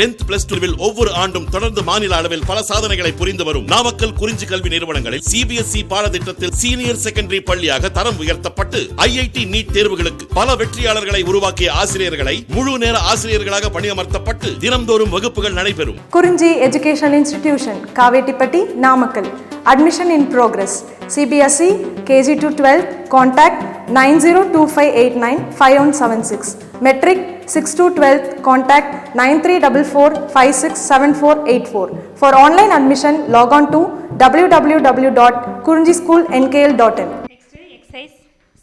10th plus 2 ஒவ்வொரு ஆண்டும் தொடர்ந்து மாநில அளவில் பல சாதனைகளை புரிந்து வரும் நாமக்கல் குறிஞ்சி கல்வி நிறுவனங்களில் CBSE பாடத்திட்டத்தில் சீனியர் செகண்டரி பள்ளியாக தரம் உயர்த்தப்பட்டு IIT நீட் தேர்வுகளுக்கு பல வெற்றியாளர்களை உருவாக்கிய ஆசிரியர்களை முழு நேர ஆசிரியர்களாக பணியமர்த்தப்பட்டு தினம்தோறும் வகுப்புகள் நடைபெறும். குறிஞ்சி education institution Kavettipatti Namakkal. Admission in progress. CBSE KG to 12 contact 9025895176. Metric 6 to 12 contact 9344567484. For online admission log on to www.kurinjischoolnkl.in. Next exercise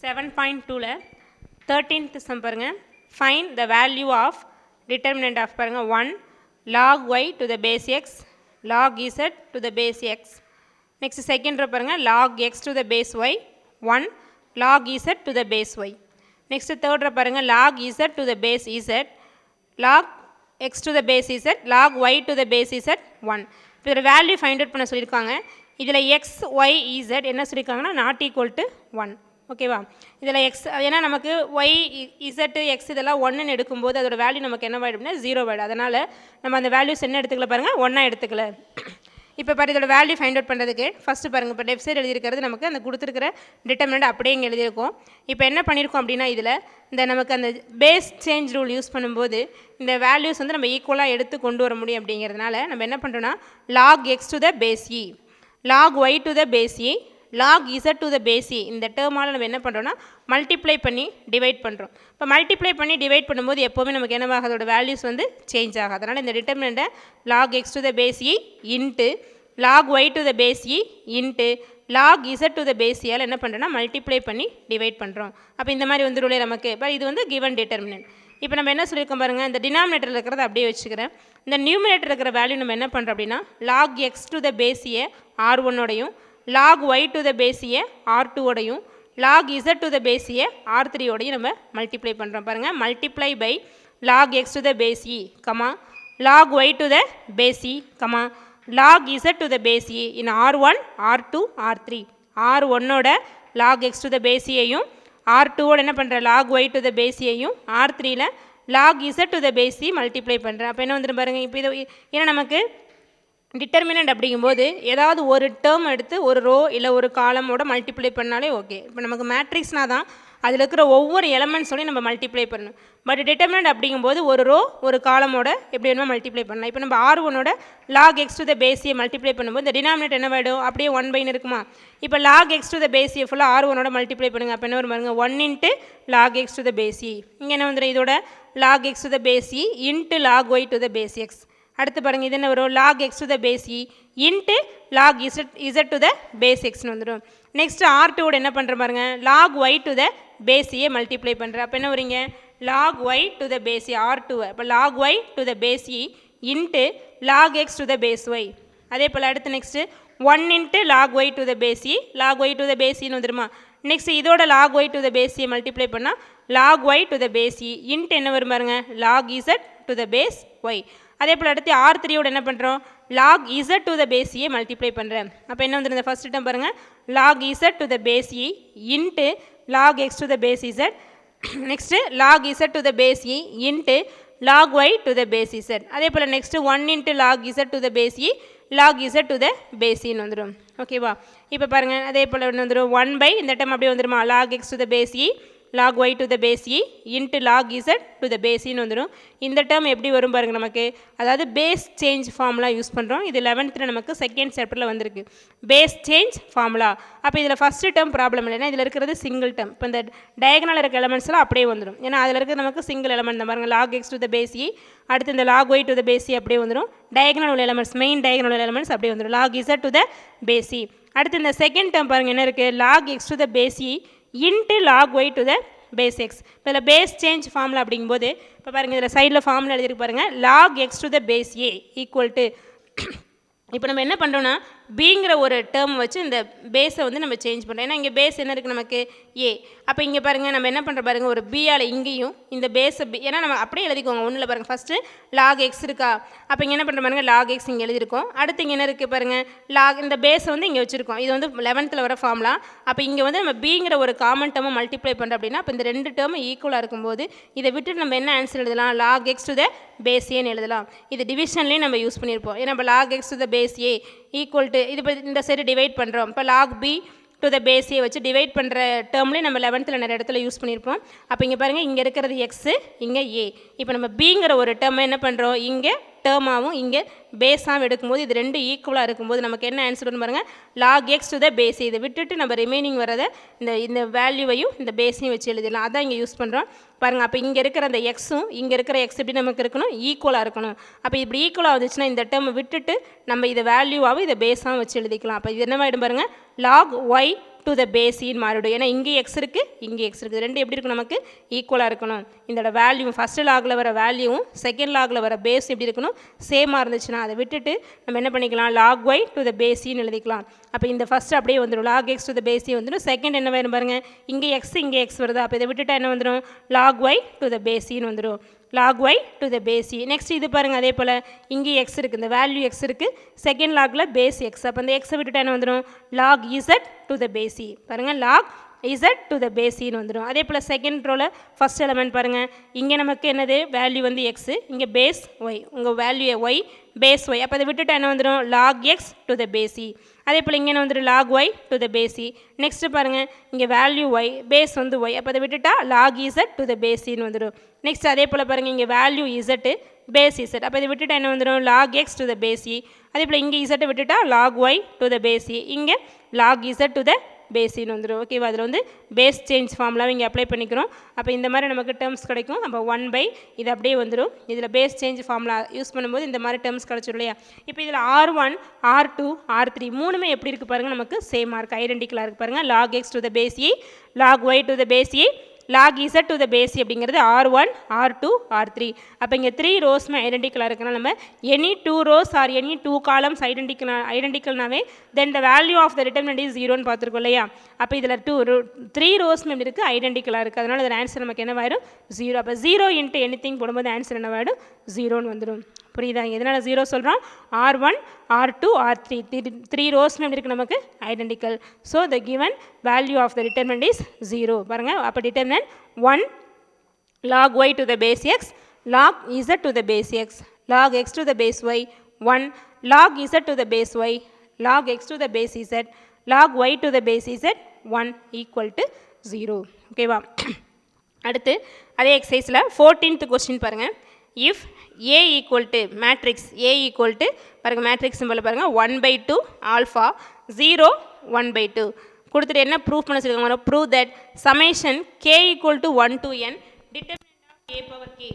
7.2 ல 13th sum பாருங்க. Find the value of determinant of பாருங்க 1 log y to the base x log z to the base x. Next second row பாருங்க log x to the base y 1 log z to the base y. Next third row பாருங்க log z to the base z log x to the base z log y to the base z 1. இப்போ இதோட value find out பண்ண சொல்லியிருக்காங்க. இதில் X Y Z என்ன சொல்லியிருக்காங்கன்னா not equal to 1. ஓகேவா? இதில் எக்ஸ் ஏன்னா நமக்கு ஒய் இசட்டு எக்ஸ் இதெல்லாம் ஒன்றுன்னு எடுக்கும்போது அதோட வேல்யூ நமக்கு என்ன ஆகிடும்னா 0 ஆகிடும். அதனால் நம்ம அந்த வேல்யூஸ் என்ன எடுத்துக்கல பாருங்கள் 1 எடுத்துக்கல. இப்போ பாரு இதோட வேல்யூ ஃபைண்ட் அவுட் பண்ணுறதுக்கு ஃபஸ்ட்டு பாருங்கள் இப்போ லெஃப்ட் சைடு எழுதியிருக்கிறது நமக்கு அந்த கொடுத்துருக்கிற டிட்டர்மினன்ட் அப்படியே இங்கே எழுதியிருக்கோம். இப்போ என்ன பண்ணியிருக்கோம் அப்படின்னா இதில் இந்த நமக்கு அந்த பேஸ் சேஞ்ச் ரூல் யூஸ் பண்ணும்போது இந்த வேல்யூஸ் வந்து நம்ம ஈக்குவலாக எடுத்து கொண்டு வர முடியும். அப்படிங்கிறதுனால நம்ம என்ன பண்ணுறோன்னா log x to the base e log y to the base e log z to the base e இந்த டேர்மால் நம்ம என்ன பண்ணுறோன்னா மல்டிப்ளை பண்ணி டிவைட் பண்ணுறோம். இப்போ மல்டிப்ளை பண்ணி டிவைட் பண்ணும்போது எப்போவுமே நமக்கு என்னவாக அதோட வேல்யூஸ் வந்து சேஞ்ச் ஆகும். அதனால் இந்த டிட்டர்மினண்ட்டை log x to the base e into log y to the base e into log z to the base e என்ன பண்ணுறோன்னா மல்டிப்ளை பண்ணி டிவைட் பண்ணுறோம். அப்போ இந்த மாதிரி வந்துருள்ளே நமக்கு இப்போ இது வந்து கிவன் டிட்டர்மினன்ட். இப்போ நம்ம என்ன சொல்லியிருக்கோம் பாருங்கள் இந்த டினாமினேட்டர் இருக்கிறத அப்படியே வச்சுக்கிறேன். இந்த நியூமினேட்டர் இருக்கிற வேல்யூ நம்ம என்ன பண்ணுறோம் அப்படின்னா log x to the base e R1ஓடையும் log y to the base e R2ஓடையும் log z to the base e R3ஓடையும் நம்ம மல்டிப்ளை பண்ணுறோம். பாருங்கள் multiply by log x to the base e comma log y to the base e comma log z to the base e in R1 R2 R3 R1ஓட log x to the base eயையும் R2ஓட என்ன பண்ணுற log y to the base eயையும் R3ல log z to the base e multiply பண்ணுறேன். அப்போ என்ன வந்துடும் பாருங்கள் இப்போ இது ஏன்னா நமக்கு டிட்டர்மினன்ட் அப்படிங்கும்போது ஏதாவது ஒரு டேர்ம் எடுத்து ஒரு ரோ இல்லை ஒரு காலமோட மல்டிப்ளை பண்ணாலே ஓகே. இப்போ நமக்கு மேட்ரிக்ஸ்னால் தான் அதில் இருக்கிற ஒவ்வொரு எலமெண்ட்ஸோடையும் நம்ம மல்டிப்ளை பண்ணணும். பட் டிட்டர்மினன்ட் அப்படிங்கும்போது ஒரு ரோ ஒரு காலமோட எப்படி வேணுமோ மல்டிப்ளை பண்ணலாம். இப்போ நம்ம R1ஓட log x to the base e multiply பண்ணும்போது இந்த டினாமினேட்டர் என்ன ஆகிடும் அப்படியே 1/n இருக்குமா. இப்போ log x to the base e ஃபுல்லாக R1ஓட மல்டிப்ளை பண்ணுங்கள். அப்போ என்ன வரும் பாருங்க 1 into log x to the base e இங்கே என்ன வந்துடும் இதோட log x to the base e into log y to the base x. அடுத்து பாருங்கள் இது என்ன வரும் log x to the base e into log z to the base xன்னு வந்துடும். நெக்ஸ்ட் R2ஓட என்ன பண்ணுற பாருங்க log y to the base e multiply பண்ணுற. அப்போ என்ன வரீங்க log y to the base e R2 அப்போ log y to the base e into log x to the base y. அதே போல் அடுத்து next 1 into log y to the base e log y to the base eன்னு வந்துடுமா. Next இதோட log y to the base e multiply பண்ணால் log y to the base e into என்ன வரும் பாருங்க log z to the base y. அதே போல் அடுத்து R3ஓட என்ன பண்ணுறோம் log z to the base e multiply பண்ணுறேன். அப்போ என்ன வந்துடும் இந்த ஃபஸ்ட் டைம் பாருங்கள் log z to the base e into log x to the base z next log z to the base e into log y to the base z. அதே போல் next 1 into log z to the base e log z to the base eன்னு வந்துடும். ஓகேவா? இப்போ பாருங்கள் அதே போல் வந்துடும் 1 இந்த time அப்படியே வந்துடுமா log x to the base e log y to the base e into log z to the base eன்னு வந்துடும். இந்த டேர்ம் எப்படி வரும் பாருங்கள் நமக்கு அதாவது பேஸ் சேஞ்ச் ஃபார்முலா யூஸ் பண்ணுறோம். இது 11th நமக்கு செகண்ட் சாப்டரில் வந்திருக்கு பேஸ் சேஞ்ச் ஃபார்முலா. அப்போ இதில் ஃபஸ்ட்டு டேர்ம் ப்ராப்ளம் இல்லைன்னா இதில் இருக்கிறது சிங்கிள் டேர்ம். இப்போ இந்த டயகனல் இருக்க எலமெண்ட்ஸ்லாம் அப்படியே வந்துடும். ஏன்னா அதில் இருக்கிறது நமக்கு சிங்கிள் எலமெண்ட் தான் பாருங்கள் log x to the base e அடுத்து இந்த log y to the base e அப்படியே வந்துடும். டயகனல் உள்ள எலமெண்ட்ஸ் மெயின் டயகனல் உள்ள எலமெண்ட்ஸ் அப்படியே வந்துடும் log z to the base e. அடுத்து இந்த செகண்ட் டேர்ம் பாருங்கள் என்ன இருக்குது log x to the base e into log y to the base x. இப்போ இதில் பேஸ் சேஞ்ச் ஃபார்முலா அப்படிங்கும்போது இப்போ பாருங்கள் இதில் சைடில் ஃபார்முலா எழுதிருக்கு பாருங்கள் log x to the base a equal to இப்போ நம்ம என்ன பண்ணுறோன்னா பிங்கிற ஒரு டேர்ம் வச்சு இந்த பேஸை வந்து நம்ம சேஞ்ச் பண்ணுறோம். ஏன்னா இங்கே பேஸ் என்ன இருக்குது நமக்கு ஏ. அப்போ இங்கே பாருங்கள் நம்ம என்ன பண்ணுற பாருங்கள், ஒரு பியால் இங்கேயும் இந்த பேஸை ஏன்னா நம்ம அப்படியே எழுதிக்கோங்க ஒன்றில் பாருங்கள். ஃபஸ்ட்டு லாக் எக்ஸ் இருக்கா, அப்போ இங்கே என்ன பண்ணுற பாருங்கள் லாக் எக்ஸ் இங்கே எழுதியிருக்கோம். அடுத்து இங்கே என்ன இருக்குது பாருங்கள், லாக் இந்த பேஸை வந்து இங்கே வச்சுருக்கோம். இது வந்து 11th வர ஃபார்முலா. அப்போ இங்கே வந்து நம்ம பிங்கிற ஒரு காமன் டேர்மை மல்டிப்ளை பண்ணுறோம் அப்படின்னா அப்போ இந்த ரெண்டு டேர்மும் ஈக்குவலாக இருக்கும்போது இதை விட்டு நம்ம என்ன ஆன்சர் எழுதலாம், log x to the base ஏன்னு எழுதலாம். இது டிவிஷன்லேயும் நம்ம யூஸ் பண்ணியிருப்போம். ஏன்னா நம்ம log x to the base a equal to இது இந்த சைடு டிவைட் பண்ணுறோம். இப்போ log b to the base a வச்சு டிவைட் பண்ணுற டேர்ம்லேயே நம்ம 11th நிறைய இடத்துல யூஸ் பண்ணியிருப்போம். அப்போ இங்கே பாருங்கள் இங்கே இருக்கிறது எக்ஸு, இங்கே ஏ. இப்போ நம்ம பிங்கிற ஒரு டேர்மை என்ன பண்ணுறோம், இங்கே டேர்மாகவும் இங்கே பேஸாகவும் எடுக்கும்போது இது ரெண்டு ஈக்குவலாக இருக்கும்போது நமக்கு என்ன ஆன்சர் வரும் பாருங்கள், log x to the base. இதை விட்டுட்டு நம்ம ரிமைனிங் வரதை இந்த வேல்யூவையும் இந்த பேஸையும் வச்சு எழுதிடலாம். அதான் இங்கே யூஸ் பண்ணுறோம் பாருங்கள். அப்போ இங்கே இருக்கிற அந்த எக்ஸும் இங்கே இருக்கிற எக்ஸ் எப்படி நமக்கு இருக்கணும், ஈக்குவலாக இருக்கணும். அப்போ இப்படி ஈக்குவலாக வந்துச்சுன்னா இந்த டேர்மை விட்டுட்டு நம்ம இதை வேல்யூவாகவும் இதை பேஸாகவும் வச்சு எழுதிக்கலாம். அப்போ இது என்னவாயிடும் பாருங்கள், லாக் ஒய் டு த பேஸின்னு மாறிடும். ஏன்னா இங்கே எக்ஸ் இருக்குது, இங்கே எக்ஸ் இருக்குது, ரெண்டு எப்படி இருக்கும் நமக்கு ஈக்குவலாக இருக்கணும். இதோட வேல்யூ ஃபஸ்ட்டு லாகில் வர வேல்யூவும் செகண்ட் லாகில் வர பேஸ் எப்படி இருக்கணும், சேமாக இருந்துச்சுன்னா அதை விட்டுட்டு நம்ம என்ன பண்ணிக்கலாம், லாக் ஒய் டு த பேஸின்னு எழுதிக்கலாம். அப்போ இந்த ஃபஸ்ட்டு அப்படியே வந்துடும், லாக் எக்ஸ் டு த பேஸி வந்துடும். செகண்ட் என்ன வேணும் பாருங்கள், இங்கே எக்ஸ் வருதா, அப்போ இதை விட்டுட்டா என்ன வந்துடும், லாக் ஒய் டு த பேஸின்னு வந்துடும். Log y to the base. Next இது பாருங்கள், அதே போல் இங்கே எக்ஸ் இருக்குது, இந்த வேல்யூ எக்ஸ் இருக்குது, செகண்ட் லாகில் பேஸ் எக்ஸ். அப்போ அந்த எக்ஸை விட்டுட்டா என்ன வந்துடும், log z to the base. பாருங்கள் லாக் இசட் டு த பேஸின்னு வந்துடும். அதே போல் செகண்ட் ரோவில் ஃபஸ்ட் எலமெண்ட் பாருங்கள், இங்கே நமக்கு என்னது வேல்யூ வந்து எக்ஸு, இங்கே பேஸ் ஒய், உங்கள் வேல்யூ ஒய் பேஸ் ஒய். அப்போ அதை விட்டுட்டா என்ன வந்துடும், log x to the base. அதே போல் இங்கே என்ன வந்துடும், log y to the base. Next பாருங்கள் இங்கே வேல்யூ ஒய் பேஸ் வந்து ஒய், அப்போ அதை விட்டுட்டா லாக் இசட் டு த பேஸின்னு வந்துடும். நெக்ஸ்ட் அதே போல் பாருங்கள் இங்கே வேல்யூ இசட்டு பேஸ் இசட், அப்போ இதை விட்டுட்டா என்ன வந்துடும், log x to the base. அதே போல் இங்கே இசட்டை விட்டுட்டா லாக் ஒய் டு த பேஸி, இங்கே லாக் இசட் டு த பேஸின்னு வந்துடும். ஓகேவா, அதில் வந்து பேஸ் சேஞ்ச் ஃபார்முலாவை இங்கே அப்ளை பண்ணிக்கிறோம். அப்போ இந்த மாதிரி நமக்கு டேர்ம்ஸ் கிடைக்கும். அப்போ 1/, இது அப்படியே வந்துடும். இதில் பேஸ் சேஞ்ச் ஃபார்முலா யூஸ் பண்ணும்போது இந்த மாதிரி டேர்ம்ஸ் கிடச்சிடும் இல்லையா. இப்போ இதில் R1, R2, R3 மூணுமே எப்படி இருக்குது பாருங்கள், நமக்கு சேமாக இருக்குது, ஐடென்டிக்கலாக இருக்குது பாருங்கள். Log x to the base, log y to the base, log z to the base அப்படிங்கிறது R1, R2, R3. அப்போ இங்கே 3 ரோஸ்மே ஐடென்டிக்கலாக இருக்குன்னா நம்ம any 2 rows or any 2 columns ஐடென்டிக்கல்னாவே then the value of the determinant is 0ன்னு பார்த்துருக்கோம் இல்லையா. அப்போ இதில் 3 ரோஸ்மே எப்படி இருக்குது, ஐடென்டிக்கலாக இருக்குது. அதனால் இதில் ஆன்சர் நமக்கு என்னவாயிடும், 0. அப்போ 0 இன்ட்டு எனிதிங் போடும்போது ஆன்சர் என்னவாயிடும், 0ன்னு வந்துடும். புரியுதா, எதனால் 0 சொல்கிறோம், R1, R2, R3 3 ரோஸ்மே எப்படி இருக்குது நமக்கு identical. So the given value of the determinant is 0 பாருங்கள். அப்போ determinant 1 log y to the base x, log z to the base x, log x to the base y, 1 log z to the base y, log x to the base z, log y to the base z, 1 equal to 0. ஓகேவா, அடுத்து அதே எக்ஸசைஸில் 14th question பாருங்கள். If a equal to matrix a equal to பாருங்கள் matrix simple பாருங்கள் 1/2 alpha 0 1/2 கொடுத்துட்டு என்ன proof பண்ண சொல்லியிருக்காங்க, prove that summation k equal to 1 to n determinant of a power k,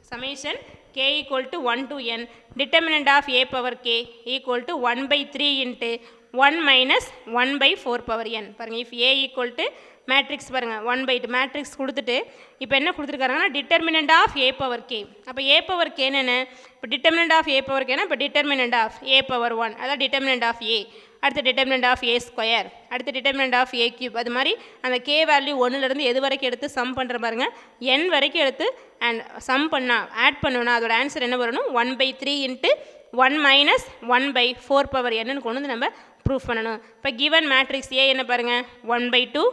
summation k equal to 1 to n determinant of a power k equal to 1/3 into 1 minus 1/4 power n. பாருங்கள் if a equal to matrix பாருங்கள் 1/2 matrix கொடுத்துட்டு இப்போ என்ன கொடுத்துருக்காங்கன்னா determinant of a power k. அப்போ a power k என்ன, இப்போ determinant of a power k இப்போ டிட்டர்மினன்ட் ஆஃப் a power 1 அதான் டிட்டர்மினன்ட் ஆஃப் a, அடுத்து டிட்டர்மினன்ட் ஆஃப் a ஸ்கொயர், அடுத்து டிட்டர்மினன்ட் ஆஃப் a கியூப். அது மாதிரி அந்த k வேல்யூ 1லேருந்து எது வரைக்கும் எடுத்து சம் பண்ணுற பாருங்கள் n வரைக்கும் எடுத்து அண்ட் சம் பண்ணால் ஆட் பண்ணோன்னா அதோட ஆன்சர் என்ன வரணும், 1/3 into 1 minus 1/4 power n கொண்டு வந்து நம்ம ப்ரூஃப் பண்ணணும். இப்போ கிவன் மேட்ரிக்ஸ் a என்ன பாருங்கள் 1/2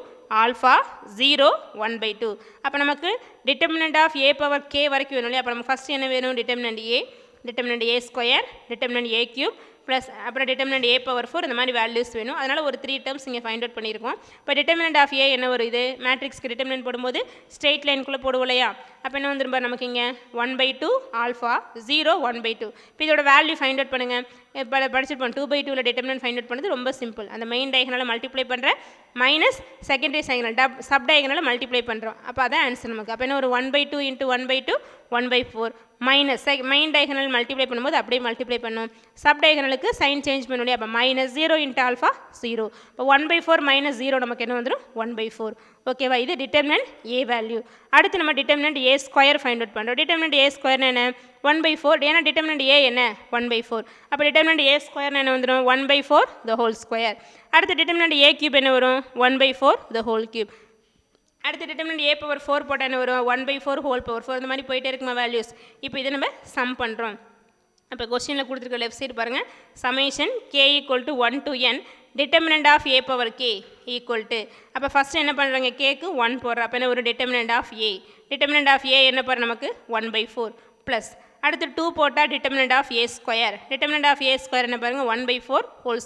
ஆல்ஃபா 0 1/2. அப்போ நமக்கு determinant of a power k வரைக்கும் வேணும் இல்லையா. அப்போ நம்ம ஃபஸ்ட்டு என்ன வேணும், determinant a square, determinant a cube plus அப்புறம் டிட்டர்மினன்ட் a பவர் 4 இந்த மாதிரி வேல்யூஸ் வேணும். அதனால் ஒரு 3 டேர்ம்ஸ் இங்கே ஃபைண்ட் அவுட் பண்ணியிருக்கோம். இப்போ டிட்டர்மினன்ட் ஆஃப் a என்ன ஒரு இது மேட்ரிக்ஸ்க்கு டிட்டர்மினன்ட் போடும்போது ஸ்ட்ரெயிட் லைனுக்குள்ளே போடுவோம் இல்லையா. அப்போ என்ன வந்துருப்பா நமக்கு இங்கே 1/2 ஆல்ஃபா 0 1/2. இப்போ இதோட வேல்யூ ஃபைண்ட் அவுட் பண்ணுங்கள். இப்போ படிச்சிருப்போம் 2/2ல் டிட்டர்மினன்ட் ஃபைண்ட் அவுட் பண்ணுறது ரொம்ப சிம்பிள். அந்த மெயின் டயகனலை மல்டிப்ளை பண்ணுறேன் மைனஸ் செகண்டரி டயகனல் சப் டயகனலை மல்டிப்ளை பண்ணுறோம். அப்போ அதான் ஆன்சர் நமக்கு. அப்போ என்ன ஒரு 1/2 into 1/2 1/4 minus main diagonal multiply பண்ணும்போது அப்படியே மல்டிப்ளை பண்ணும், சப் டயகனல் நம்மளுக்கு சைன் சேஞ்ச் பண்ண முடியும். அப்போ மைனஸ் 0 இன்ட்டு ஆல்ஃபா 0. இப்போ 1/4 மைனஸ் 0 நமக்கு என்ன வந்துடும் 1/4. ஓகேவா, இது டிட்டர்மினன்ட் ஏ வேல்யூ. அடுத்து நம்ம டிட்டர்மினன்ட் ஏ ஸ்கொயர் ஃபைண்ட் அவுட் பண்ணுறோம். டிட்டர்மினன்ட் ஏ ஸ்கொயர்னு என்ன 1/4, ஏன்னா டிட்டர்மினன்ட் ஏ என்ன 1/4. அப்போ டிட்டர்மினன்ட் ஏ ஸ்கொயர்னு என்ன வந்துடும் 1/4 த ஹோல் ஸ்கொயர். அடுத்து டிட்டர்மினன்ட் ஏ கியூப் என்ன வரும் 1/4 த ஹோல் கியூப். அடுத்து டிட்டர்மினன்ட் ஏ பவர் 4 போட்டால் என்ன வரும் 1/4 ஹோல் பவர் 4. இந்த மாதிரி போயிட்டே இருக்குமா வேல்யூஸ். இப்போ இதை நம்ம சம் பண்ணுறோம். அப்போ கொஸ்டினில் கொடுத்துருக்க லெஃப்ட் சைடு பாருங்கள், summation k equal to 1 to n determinant of A power k equal to, அப்போ ஃபஸ்ட்டு என்ன பண்ணுறாங்க கேக்கு 1 போடுற, அப்போ என்ன ஒரு determinant of A. Determinant of A என்ன பாரு நமக்கு 1/4 ப்ளஸ் அடுத்து 2 போட்டால் determinant of A square. Determinant of A square என்ன பாருங்கள் 1/4 ஹோல்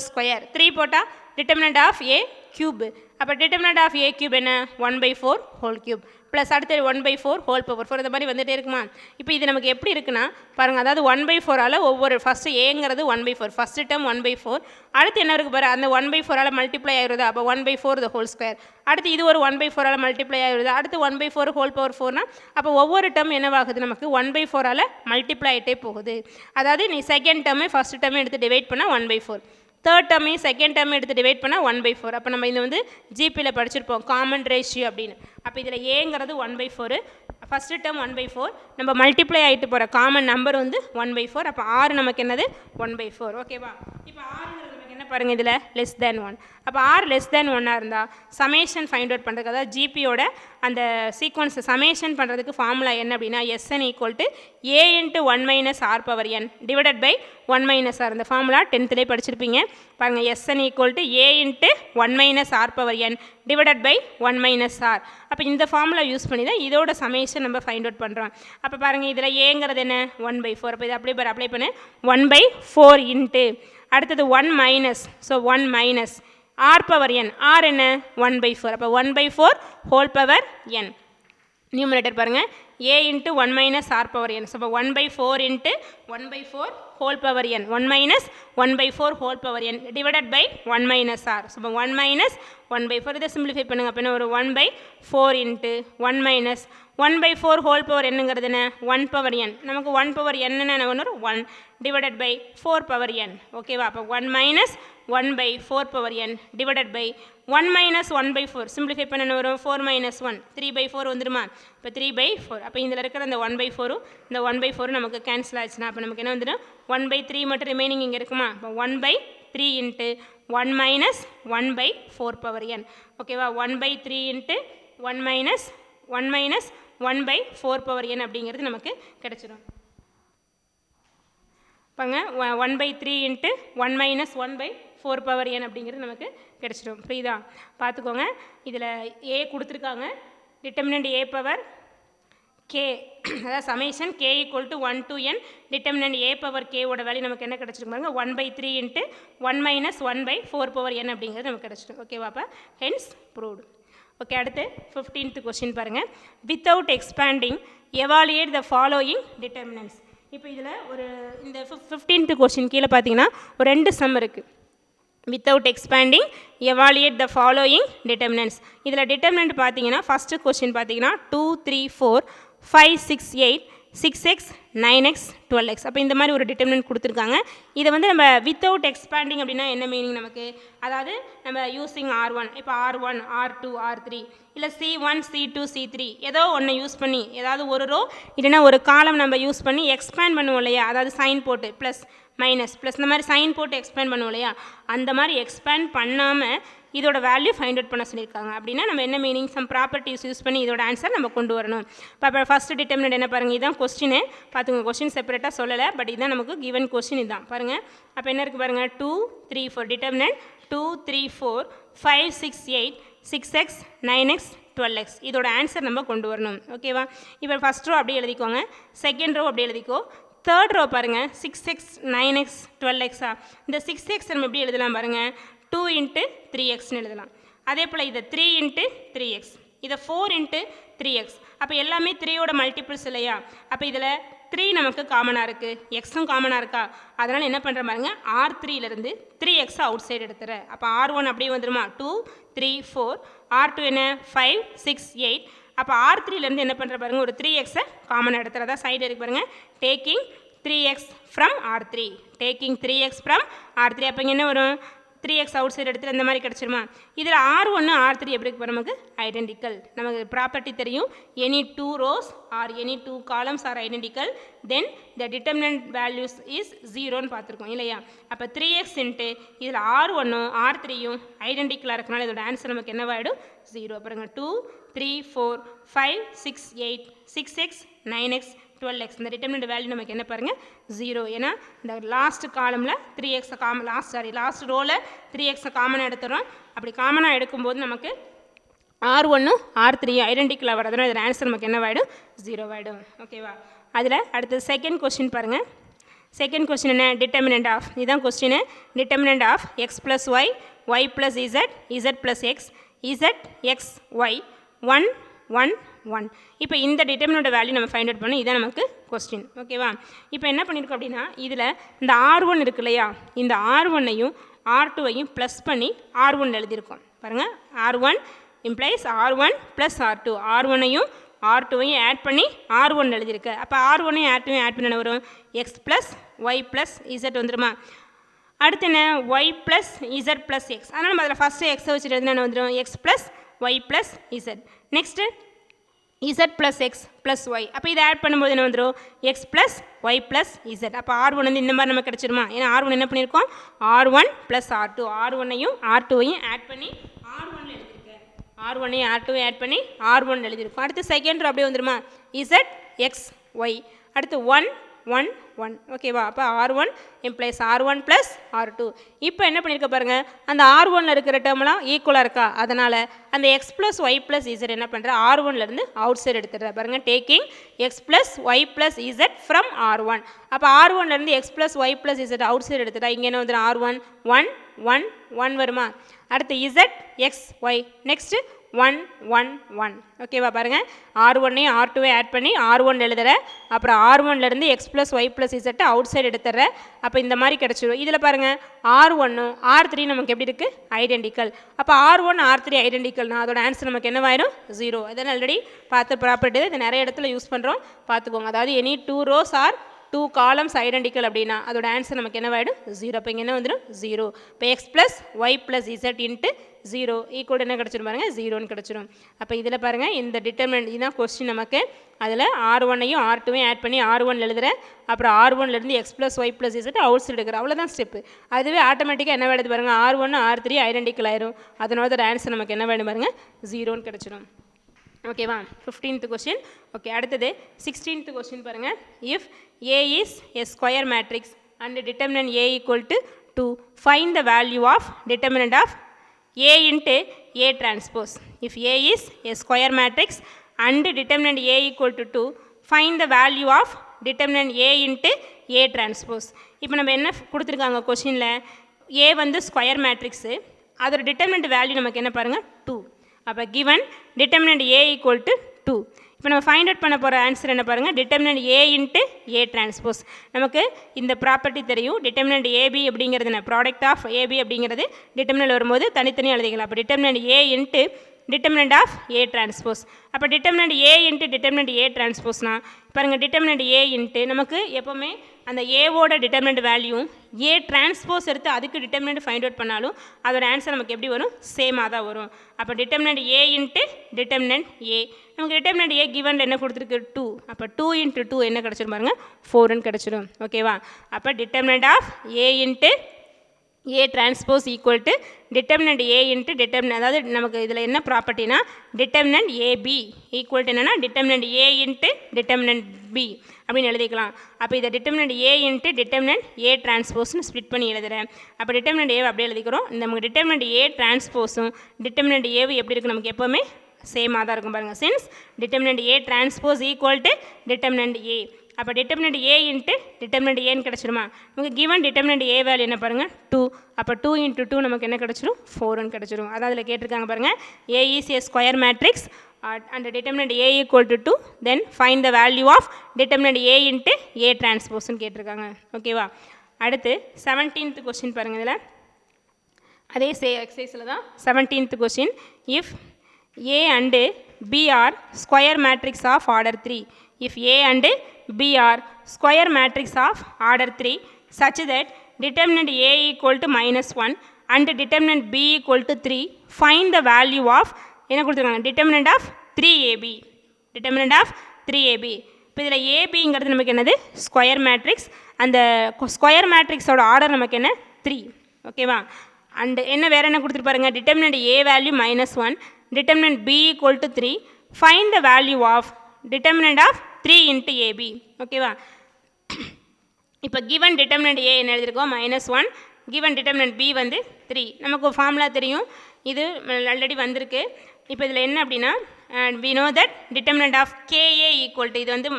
ஸ்கொயர். 3 போட்டால் டிட்டர்மினன்ட் ஆஃப் ஏ கியூப். அப்போ டிட்டர்மினன்ட் ஆஃப் ஏ கியூப் என்ன 1/4 ஹோல் கியூப் ப்ளஸ் அடுத்து 1/4 ஹோல் பவர் 4. இந்த மாதிரி வந்துகிட்டே இருக்குமா. இப்போ இது நமக்கு எப்படி இருக்குன்னா பாருங்கள், அதாவது 1/4ஆல் ஒவ்வொரு ஃபஸ்ட்டு ஏங்கிறது 1/4, ஃபஸ்ட்டு டேர்ம் 1/4. அடுத்து என்ன இருக்குது பாரு, அந்த 1/4ஆல் மல்டிப்ளை ஆகிடுது, அப்போ 1/4 த ஹோல் ஸ்கொயர். அடுத்து இது ஒரு 1/4ஆல் மல்டிப்ளை ஆகிடுது, அடுத்து 1/4 ஹோல் பவர் 4னா அப்போ ஒவ்வொரு டேர்ம் என்னவாகுது நமக்கு 1/4ஆல் மல்டிப்ளை ஆகிட்டே போகுது. அதாவது நீ செகண்ட் டேர்மே ஃபஸ்ட்டு டேர்மே எடுத்து டிவைட் பண்ணால் 1/4, தேர்ட் டேர்மையும் செகண்ட் டேர்ம் எடுத்து டிவைட் பண்ணால் 1/4. அப்போ நம்ம இது வந்து ஜிபியில் படிச்சிருப்போம் காமன் ரேஷியோ அப்படின்னு. அப்போ இதில் ஏங்கிறது 1/4, ஃபஸ்ட்டு டேர்ம் 1/4, நம்ம மல்டிப்ளை ஆகிட்டு போகிற காமன் நம்பர் வந்து 1/4. அப்போ 6 நமக்கு என்னது 1/4. ஓகேவா, இப்போ 6ங்கிறது நமக்கு என்ன பாருங்கள் இதில் லெஸ் தேன் 1. அப்போ 6 லெஸ் தேன் 1 இருந்தால் சமேஷன் ஃபைண்ட் அவுட் பண்ணுறதுக்கு, அதாவது ஜிபியோட அந்த சீக்வன்ஸ் சமேஷன் பண்ணுறதுக்கு ஃபார்முலா என்ன அப்படின்னா SN equal to A into 1 - R power n divided by 1 - R. இந்த ஃபார்முலா 10th படிச்சிருப்பீங்க பாருங்கள். SN equal to A into 1 - R power n divided by 1 - R. அப்போ இந்த ஃபார்முலா யூஸ் பண்ணி தான் இதோட சமேஷன் நம்ம ஃபைண்ட் அவுட் பண்ணுறோம். அப்போ பாருங்கள் இதில் ஏங்கிறது என்ன 1/4. அப்போ இதை அப்படியே அப்ளை பண்ணு 1/4 இன்ட்டு அடுத்தது 1 minus, so 1 minus R power n, R என்ன 1/4. அப்போ 1/4 ஹோல் பவர் n. நியூமரேட்டர் பாருங்கள் A into 1 - R power n. So அப்போ 1/4 into 1/4 whole power n, 1 - 1/4 whole power n divided by 1 - R. So இப்போ 1 - 1/4 இதை சிம்பிளிஃபை பண்ணுங்கள். அப்போ என்ன ஒரு 1/4 இன்ட்டு 1 - 1/4 ஹோல் பவர் என்னங்கிறது என்ன 1 பவர் n. நமக்கு 1 பவர் என்ன ஒன்று 1 டிவைடட் பை 4 பவர் n. ஓகேவா, அப்போ 1 - 1/4 power n divided by 1 - 1/4 simplify பண்ண என்ன வரும் 4 - 1 3/4 வந்துருமா. இப்போ 3/4. அப்போ இதில் இருக்கிற அந்த 1/4 இந்த 1/4 நமக்கு கேன்சல் ஆச்சுன்னா அப்போ நமக்கு என்ன வந்துடும் 1/3 மட்டும் ரிமைனிங் இங்கே இருக்குமா. இப்போ 1/3 இன்ட்டு 1 - 1/4 பவர் n. ஓகேவா, 1/3 இன்ட்டு 1 - 1/4 பவர் n அப்படிங்கிறது நமக்கு கிடச்சிடும். பாங்க 1/3 இன்ட்டு 1 - 1/4 பவர் n அப்படிங்கிறது நமக்கு கிடச்சிடும். புரியுதா, பார்த்துக்கோங்க. இதில் ஏ கொடுத்துருக்காங்க, டிட்டர்மினன்ட் ஏ பவர் கே, அதாவது summation k equal to 1 to n determinant A power கேவோட வேல்யூ நமக்கு என்ன கிடச்சிருக்கு பாருங்க 1/3 இன்ட்டு 1 - 1/4 பவர் n அப்படிங்கிறது நமக்கு கிடச்சிடும். ஓகேவா, அப்போ ஹென்ஸ் ப்ரூவ்டு. ஓகே, அடுத்து 15th கொஸ்டின் பாருங்கள். Without expanding evaluate the following determinants. இப்போ இதில் ஒரு இந்த 15th கொஸ்டின் கீழே பார்த்தீங்கன்னா ஒரு 2 சம் இருக்குது. Without expanding evaluate the following determinants. இதில் டிட்டர்மினன்ட் பார்த்தீங்கன்னா ஃபஸ்ட்டு கொஸ்டின் பார்த்தீங்கன்னா 2 3 4 5 6 8 6x 9x 12x. அப்போ இந்த மாதிரி ஒரு டிட்டர்மினன்ட் கொடுத்துருக்காங்க. இதை வந்து நம்ம வித்தவுட் எக்ஸ்பேண்டிங் அப்படின்னா என்ன மீனிங் நமக்கு, அதாவது நம்ம யூஸிங் R1, இப்போ R1 R2 R3 இல்லை C1 C2 C3 ஏதோ ஒன்று யூஸ் பண்ணி, ஏதாவது ஒரு ரோ இல்லைன்னா ஒரு காலம் நம்ம யூஸ் பண்ணி எக்ஸ்பேண்ட் பண்ணுவோம் இல்லையா, அதாவது சைன் போட்டு ப்ளஸ் மைனஸ் ப்ளஸ் இந்த மாதிரி சைன் போட்டு எக்ஸ்பேண்ட் பண்ணுவோம் இல்லையா, அந்த மாதிரி எக்ஸ்பேண்ட் பண்ணாமல் இதோட வேல்யூ ஃபைண்ட் அவுட் பண்ண சொல்லியிருக்காங்க. அப்படின்னா நம்ம என்ன மீனிங், சம் ப்ராப்பர்ட்டிஸ் யூஸ் பண்ணி இதோட ஆன்சர் நம்ம கொண்டு வரணும். இப்போ ஃபஸ்ட்டு டிட்டர்மினன்ட் என்ன பாருங்கள், இதுதான் கொஸ்டின். பார்த்துங்க, கொஸ்டின் செப்பரேட்டாக சொல்லலை, பட் இதுதான் நமக்கு கிவன் கொஸ்டின் இதுதான் பாருங்கள். அப்போ என்ன இருக்குது பாருங்கள் 2 3 4 டிட்டர்மினன்ட் 2 3 4 5 6 8 6x 9x 12x இதோட ஆன்சர் நம்ம கொண்டு வரணும். ஓகேவா, இப்போ ஃபஸ்ட் ரோ அப்படியே எழுதிக்கோங்க, செகண்ட் ரோ அப்படியே எழுதிக்கோ, தேர்ட் ரோ பாருங்கள் 6x 9x 12x. இந்த 6x நம்ம எப்படி எழுதலாம் பாருங்கள் 2 இன்ட்டு 3xன்னு எழுதலாம். அதே போல் இதை 3 இன்ட்டு 3x, இதை 4 இன்ட்டு 3x. அப்போ எல்லாமே 3யோட மல்டிபிள்ஸ் இல்லையா, அப்போ இதில் 3 நமக்கு காமனாக இருக்குது, எக்ஸும் காமனாக இருக்கா, அதனால் என்ன பண்ணுற பாருங்க R3லேருந்து 3x அவுட் சைடு எடுத்துகிறேன். அப்போ R1 அப்படியே வந்துடுமா 2 3 4, R2 என்ன 5 6 8. அப்போ R3லேருந்து என்ன பண்ணுற பாருங்கள் ஒரு 3xை காமனாக எடுத்துகிறதா சைடு இருக்கு பாருங்கள், taking 3x from R3 taking 3x from R3 அப்போ இங்கே என்ன வரும் 3x அவுட் சைடு எடுத்துகிட்டு இந்த மாதிரி கிடச்சிருமா இதில் R1 R3 எப்படி இப்போ நமக்கு ஐடென்டிக்கல் நமக்கு ப்ராப்பர்ட்டி தெரியும் any 2 rows or any 2 columns are identical then the determinant values is 0ன்னு பார்த்துருக்கோம் இல்லையா அப்போ 3x இன்ட்டு இதில் R1 R3யும் ஐடென்டிக்கலாக இருக்கனால இதோட ஆன்சர் நமக்கு என்னவாயிடும் 0 பாருங்க 2 3 4 5 6 8 6x 9x 12x இந்த டிட்டர்மினன்ட் வேல்யூ நமக்கு என்ன பாருங்கள் 0 ஏன்னா இந்த லாஸ்ட் காலமில் 3x லாஸ்ட் ரோவில் 3x காமனாக எடுத்துகிறோம் அப்படி காமனாக எடுக்கும்போது நமக்கு R1 R3 ஐடென்டிக்கலாக வரதுனா இதோட ஆன்சர் நமக்கு என்னவாயிடும் 0 ஆகிடும் ஓகேவா அதில் அடுத்து செகண்ட் கொஸ்டின் பாருங்கள் செகண்ட் கொஸ்டின் என்ன டிட்டர்மினன்ட் ஆஃப் இதுதான் question determinant of x + y y + z z + x z x y 1 1 1 இப்போ இந்த டிட்டர்மினோட வேல்யூ நம்ம ஃபைண்ட் அவுட் பண்ணோம் இதான் நமக்கு கொஸ்டின் ஓகேவா இப்போ என்ன பண்ணியிருக்கோம் அப்படின்னா இதில் இந்த R1 இருக்கு இல்லையா இந்த R1ஐயும் R2ஐயும் ப்ளஸ் பண்ணி R1 எழுதியிருக்கோம் பாருங்கள் R1 implies R1 + R2 R1ஐயும் R2ஐயும் add பண்ணி R1 எழுதியிருக்கு அப்போ R1ஐயும் R2ஐயும் ஆட் பண்ண வரும் x + y + z வந்துடுமா அடுத்து என்ன y + z + x அதனால் நம்ம அதில் ஃபஸ்ட்டு எக்ஸை வச்சுட்டு எழுதினா என்ன வந்துடும் x + y + z next z + x + y அப்போ இதை ஆட் பண்ணும்போது என்ன வந்துடும் x + y + z அப்போ R1 வந்து இந்த மாதிரி நமக்கு கிடச்சிருமா ஏன்னா R1 என்ன பண்ணியிருக்கோம் R1 + R2 R1ஐயும் R2ஐயும் ஆட் பண்ணி R1 எழுதியிருக்கேன் R1ஐயும் R2ஐயும் ஆட் பண்ணி R1 எழுதியிருக்கோம் அடுத்து செகண்ட் ரோ அப்படியே வந்துடுமா z x y அடுத்து 1 1 1 ஓகேவா அப்போ R1 இம்ப்ளைஸ் R1 + R2 இப்போ என்ன பண்ணியிருக்க பாருங்கள் அந்த R1ல் இருக்கிற டேர்ம்லாம் ஈக்குவலாக இருக்கா அதனால் அந்த x + y + z என்ன பண்ணுற R1லேருந்து அவுட் சைடு எடுத்துடுற பாருங்கள் taking x + y + z from R1 அப்போ R1லேருந்து x + y + z out side எடுத்துட்டா இங்கே என்ன வந்துடும் R1 1 1 1 வருமா அடுத்து z x y நெக்ஸ்ட்டு 1 1 1 ஓகேவா பாருங்கள் R1ஐயும் R2ஐயும் ஆட் பண்ணி R1 எழுதுகிறேன் அப்புறம் R1லேருந்து x + y + z outside எடுத்துடுறேன் அப்போ இந்த மாதிரி கிடச்சிடும் இதில் பாருங்கள் R1 R3 நமக்கு எப்படி இருக்குது ஐடென்டிக்கல் அப்போ R1 R3 ஐடென்டிக்கல்னா அதோட ஆன்சர் நமக்கு என்னவாயிடும் 0 இதெல்லாம் ஆல்ரெடி பார்த்து ப்ராப்பர்ட்டி இது நிறைய இடத்துல யூஸ் பண்ணுறோம் பார்த்துக்கோங்க அதாவது any 2 rows or 2 columns identical அப்படின்னா அதோட ஆன்சர் நமக்கு என்னவாயிடும் 0 அப்போ இங்கே என்ன வந்துடும் 0 இப்போ x + y + z into 0 equal என்ன கிடச்சிடும் பாருங்கள் 0ன்னு கிடச்சிடும் அப்போ இதில் பாருங்கள் இந்த டிட்டர்மினன்ட் இதுதான் கொஸ்டின் நமக்கு அதில் R1ஐயும் R2ஐயும் ஆட் பண்ணி R1 எழுதுகிறேன் அப்புறம் R1லேருந்து x + y + z out side எடுக்கிறேன் அவ்வளோதான் ஸ்டெப்பு அதுவே ஆட்டோமேட்டிக்காக என்ன வேணுது பாருங்கள் R1 R3 ஐடென்டிக்கல் ஆயிரும் அதனோட ஆன்சர் நமக்கு என்ன வேணும் பாருங்கள் 0ன்னு கிடச்சிடும் ஓகேவா 15th கொஸ்டின் ஓகே அடுத்தது 16th கொஸ்டின் பாருங்கள் if A is a square matrix and determinant A equal to 2 find the value of determinant of A into A transpose if A is a square matrix and determinant A equal to 2 find the value of determinant A into A transpose இப்போ நம்ம என்ன கொடுத்துருக்காங்க கொஸ்டினில் A வந்து square matrix அதோட determinant value நமக்கு என்ன பாருங்கள் 2 அப்போ given determinant A equal to 2 இப்போ நம்ம ஃபைண்ட் அவுட் பண்ண போகிற ஆன்சர் என்ன பாருங்கள் determinant A into A transpose நமக்கு இந்த ப்ராப்பர்ட்டி தெரியும் டிட்டர்மினன்ட் AB அப்படிங்கிறது என்ன ப்ராடக்ட் ஆஃப் AB அப்படிங்கிறது டிட்டர்மினன்ட் வரும்போது தனித்தனியாக எழுதிக்கலாம் அப்போ determinant A into determinant of A transpose அப்போ determinant A into determinant A டிரான்ஸ்போஸ்னா பாருங்கள் டிட்டர்மினன்ட் A இன்ட்டு நமக்கு எப்போவுமே அந்த ஏவோட டிட்டர்மினன்ட் வேல்யூ A டிரான்ஸ்போஸ் எடுத்து அதுக்கு டிட்டர்மினன்ட் ஃபைண்ட் அவுட் பண்ணாலும் அதோட ஆன்சர் நமக்கு எப்படி வரும் சேமாக தான் வரும் அப்போ determinant A into determinant A நமக்கு டிட்டர்மினன்ட் A கிவனில் என்ன கொடுத்துருக்கு 2 அப்போ 2 இன்ட்டு 2 என்ன கிடச்சிடும் பாருங்கள் 4ன்னு கிடச்சிடும் ஓகேவா அப்போ determinant of A into A transpose equal to determinant A into determinant அதாவது நமக்கு இதில் என்ன ப்ராப்பர்ட்டினா determinant AB equal to என்னன்னா determinant A into determinant B அப்படின்னு எழுதிக்கலாம் அப்போ இதை determinant A into determinant A transposeன்னு ஸ்ப்ளிட் பண்ணி எழுதுகிறேன் அப்போ determinant A அப்படியே எழுதிக்கிறோம் நமக்கு determinant A transposeம் determinant A எப்படி இருக்குது நமக்கு எப்போவுமே சேமாக தான் இருக்கும் பாருங்கள் since determinant A transpose equal to determinant A அப்போ டிட்டர்மினன்ட் A இன்ட்டு டிட்டர்மினன்ட் ஏன்னு கிடச்சிருமா நமக்கு கிவன் டிட்டர்மினன்ட் A வேல்யூ என்ன பாருங்கள் 2 அப்போ 2 இன்ட்டு 2 நமக்கு என்ன கிடச்சிரும் 4ன்னு கிடச்சிரும் அதான் அதில் கேட்டிருக்காங்க பாருங்கள் A is a square matrix and determinant A equal to 2 then find the value of determinant A into A transposeன்னு கேட்டிருக்காங்க ஓகேவா அடுத்து 17th கொஸ்டின் பாருங்கள் இதில் அதே எக்ஸசைஸில் தான் 17th question if A and B are square matrix of order 3 if A and B are square matrix of order 3 such that determinant A equal to -1 and determinant B equal to 3. Find the value of என்ன கொடுத்துருக்காங்க determinant of 3AB. determinant of 3AB. இப்போ இதில் ஏபிங்கிறது நமக்கு என்னது square matrix. அந்த square மேட்ரிக்ஸோட order நமக்கு என்ன 3. ஓகேவா? அண்டு என்ன வேறு என்ன கொடுத்துருப்பாருங்க determinant A value -1 determinant B equal to 3. Find the value of determinant of 3 into AB. ஓகேவா? இப்போ கிவன் டிட்டர்மினன்ட் ஏ என்ன எழுதியிருக்கோம் -1, கிவன் டிட்டர்மினன்ட் பி வந்து 3. நமக்கு ஒரு ஃபார்முலா தெரியும், இது ஆல்ரெடி வந்திருக்கு. இப்போ இதில் என்ன அப்படின்னா we know that determinant of KA equal to இது வந்து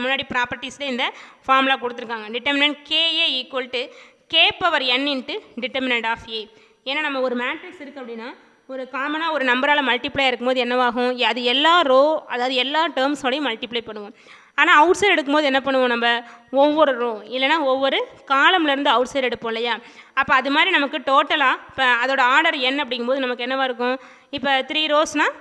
முன்னாடி ப்ராப்பர்ட்டிஸில் இந்த ஃபார்முலா கொடுத்துருக்காங்க. Determinant KA equal to K power n into determinant of A. ஏன்னா நம்ம ஒரு மேட்ரிக்ஸ் இருக்குது அப்படின்னா ஒரு காமனாக ஒரு நம்பரால் மல்டிப்ளை இருக்கும்போது என்னவாகும், அது எல்லா ரோ அதாவது எல்லா டேர்ம்ஸோடையும் மல்டிப்ளை பண்ணுவோம். ஆனால் அவுட் சைடு எடுக்கும்போது என்ன பண்ணுவோம், நம்ம ஒவ்வொரு ரோ இல்லைனா ஒவ்வொரு காலம்லேருந்து அவுட் சைடு எடுப்போம் இல்லையா? அப்போ அது மாதிரி நமக்கு டோட்டலாக இப்போ அதோட ஆர்டர் n அப்படிங்கும்போது நமக்கு என்னவாக இருக்கும், இப்போ 3 ரோஸ்னால்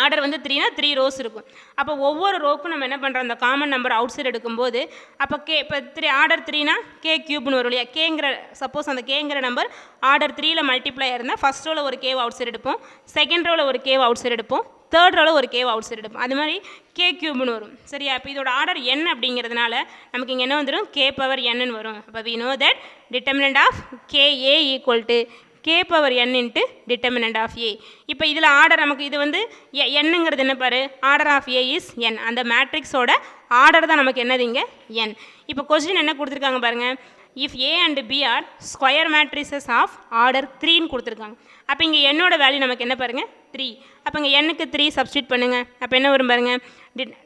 ஆர்டர் வந்து 3னா 3 ரோஸ் இருக்கும். அப்போ ஒவ்வொரு ரோக்கும் நம்ம என்ன பண்ணுறோம், அந்த காமன் நம்பர் அவுட் சைடு எடுக்கும்போது அப்போ இப்போ ஆர்டர் 3னா கே க்யூப்னு வரும் இல்லையா? கேங்கிற சப்போஸ் அந்த கேங்கிற நம்பர் ஆர்டர் 3ல் மல்டிப்ளை இருந்தால் ஃபஸ்ட் ரோவில் ஒரு கேவ் அவுட் சைடு எடுப்போம், செகண்ட் ரோவில் ஒரு கேவ் அவுட் சைடு எடுப்போம், தேர்ட் ரோவில் ஒரு கேவ் அவுட் சைடு எடுப்போம். அது மாதிரி கே க்யூப்னு வரும். சரியா? இப்போ இதோட ஆர்டர் n அப்படிங்கிறதுனால நமக்கு இங்கே என்ன வந்துடும், K power n வரும். அப்போ we know that determinant of KA equal to K power n into determinant of A. இப்போ இதில் ஆர்டர் நமக்கு இது வந்து என்னங்கிறது என்ன பாரு, order of A is n. அந்த மேட்ரிக்ஸோட ஆர்டர் தான் நமக்கு என்னது இங்கே n. இப்போ கொஸ்டின் என்ன கொடுத்துருக்காங்க பாருங்கள், if A and B are square matrices of order 3ன்னு கொடுத்துருக்காங்க. அப்போ இங்கே என்னோட வேல்யூ நமக்கு என்ன பாருங்கள் 3. அப்போ இங்கே n-க்கு 3 சப்ஸ்டியூட் பண்ணுங்கள். அப்போ என்ன வரும் பாருங்கள்,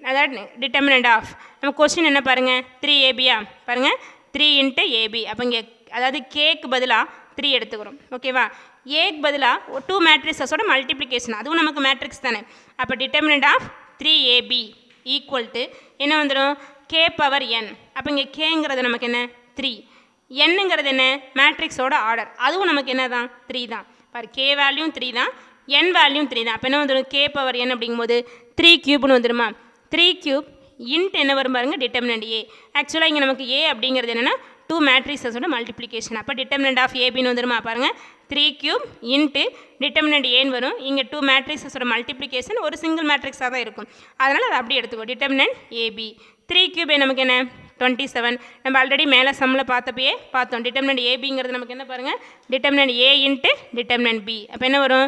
அதாவது டிட்டர்மினன்ட் ஆஃப் நம்ம கொஸ்டின் என்ன பாருங்கள் 3AB பாருங்கள் 3 into AB. அப்போ இங்கே அதாவது கேக்கு பதிலாக 3 எடுத்துக்கிறோம். ஓகேவா? ஏக்கு பதிலாக 2 மேட்ரிக்ஸஸோட மல்டிப்ளிகேஷன், அதுவும் நமக்கு மேட்ரிக்ஸ் தானே. அப்போ determinant of 3AB equal to என்ன வந்துடும், K power n. அப்போ இங்கே கேங்கிறது நமக்கு என்ன 3, என்னங்கிறது என்ன மேட்ரிக்ஸோட ஆர்டர், அதுவும் நமக்கு என்ன தான் 3 தான். பாரு K வேல்யூம் 3 தான், n வேல்யூம் 3 தான். அப்போ என்ன வந்துடும், K power n அப்படிங்கும்போது 3 க்யூப்னு வந்துடுமா? 3 க்யூப் இன்ட் என்ன வரும் பாருங்க டிட்டர்மினன்ட் A. ஆக்சுவலாக இங்கே நமக்கு A அப்படிங்கிறது என்னென்னா 2 மேட்ரிக்ஸஸோட மல்டிப்ளிகேஷன். அப்போ டிட்டர்மினன்ட் ஆஃப் ஏபின்னு வந்துருமா பாருங்கள் 3 க்யூப் இன்ட்டு டிட்டர்மினன்ட் ஏன்னு வரும். இங்கே 2 மேட்ரிக்ஸஸோட மல்டிப்ளிகேஷன் ஒரு சிங்கிள் மேட்ரிக்ஸாக தான் இருக்கும், அதனால் அதை அப்படியே எடுத்துக்கோ. டிட்டர்மினன்ட் ஏபி 3 க்யூப் நமக்கு என்ன 27. நம்ம ஆல்ரெடி மேலே சம்மில் பார்த்தப்பயே பார்த்தோம். டிட்டர்மினன்ட் ஏபிங்கிறது நமக்கு என்ன பாருங்கள், determinant A into determinant B. அப்போ என்ன வரும்,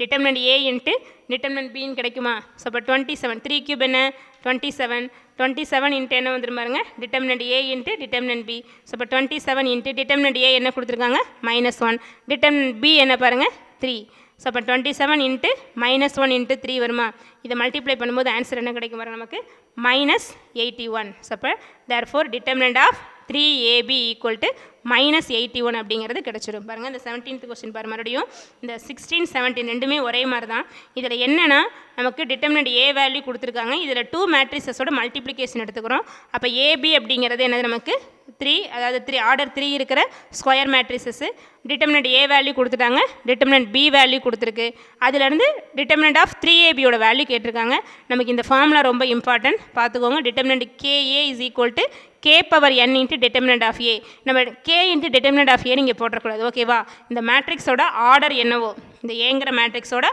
டிட்டர்மினன்ட் ஏ இன்ட்டு டிட்டர்மினன்ட் பின்னு கிடைக்குமா? ஸோ அப்போ 27 3 க்யூப் என்ன 27 இன்ட்டு என்ன வந்துடும் பாருங்க determinant A into determinant B. So இப்போ 27 இன்ட்டு டிட்டர்மினன்ட் ஏ என்ன கொடுத்துருக்காங்க -1, டிட்டர்மினன்ட் பி என்ன பாருங்கள் 3. ஸோ அப்போ 27 இன்ட்டு -1 இன்ட்டு 3 வருமா? இதை மல்டிப்ளை பண்ணும்போது ஆன்சர் என்ன கிடைக்கும் பாருங்கள் நமக்கு -81. ஸோ அப்போ therefore determinant of 3AB equal to -81 அப்படிங்கிறது கிடச்சிடும். பாருங்கள் இந்த 17th கொஸ்டின் பாரு, மறுபடியும் இந்த 16 17 ரெண்டுமே ஒரே மாதிரி தான். இதில் என்னென்னா நமக்கு டிட்டர்மினன்ட் ஏ வேல்யூ கொடுத்துருக்காங்க, இதில் 2 மேட்ரிக்ஸஸோட மல்டிப்ளிகேஷன் எடுத்துக்கிறோம். அப்போ ஏபி அப்படிங்கிறது என்னது நமக்கு 3, அதாவது 3 ஆர்டர் 3 இருக்கிற ஸ்கொயர் மேட்ரிக்ஸஸ்ஸு. டிட்டர்மினன்ட் ஏ வேல்யூ கொடுத்துட்டாங்க, டிட்டர்மினன்ட் பி வேல்யூ கொடுத்துருக்கு, அதுலேருந்து டிட்டர்மினன்ட் ஆஃப் 3ABயோட வேல்யூ கேட்டிருக்காங்க. நமக்கு இந்த ஃபார்முலா ரொம்ப இம்பார்ட்டன்ட் பார்த்துக்கோங்க. Determinant KA is equal to K power n into determinant of A. நம்ம K into determinant of A நீங்கள் போட்டக்கூடாது. ஓகேவா? இந்த மேட்ரிக்ஸோட ஆர்டர் என்னவோ, இந்த ஏங்கிற மேட்ரிக்ஸோட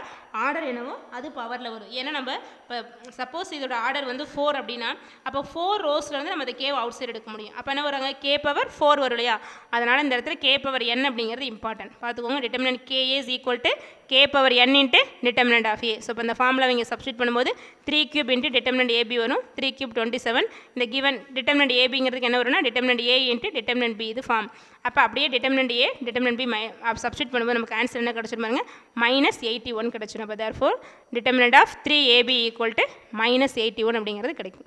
ஆர்டர் என்னவோ அது பவரில் வரும். ஏன்னா நம்ம இப்போ சப்போஸ் இதோட ஆர்டர் வந்து 4 அப்படின்னா அப்போ 4 ரோஸில் வந்து நம்ம இந்த கேவ் அவுட் சைடு எடுக்க முடியும். அப்போ என்ன வராங்க K power 4 வரும் இல்லையா? அதனால் இந்த இடத்துல K power n அப்படிங்கிறது இம்பார்ட்டன்ட் பார்த்துக்கோங்க. Determinant KA is equal to K power n into determinant of A. So இப்போ இந்த ஃபார்முலா இங்கே சப்ஸ்டியூட் பண்ணும்போது 3 க்யூப் இன்ட்டு டிட்டர்மினன்ட் ஏபி வரும், 3 க்யூப் 27. இந்த கிவன் டிட்டர்மினன்ட் ஏபிங்கிறதுக்கு என்ன வரும்னா determinant A into determinant B, இது ஃபார்ம். அப்போ அப்படியே determinant A determinant B substitute பண்ணும்போது நமக்கு ஆன்சர் என்ன கிடச்சிரும் பாருங்க -81 கிடச்சிடும். அப்போ therefore determinant of 3AB equal to -81 அப்படிங்கிறது கிடைக்கும்.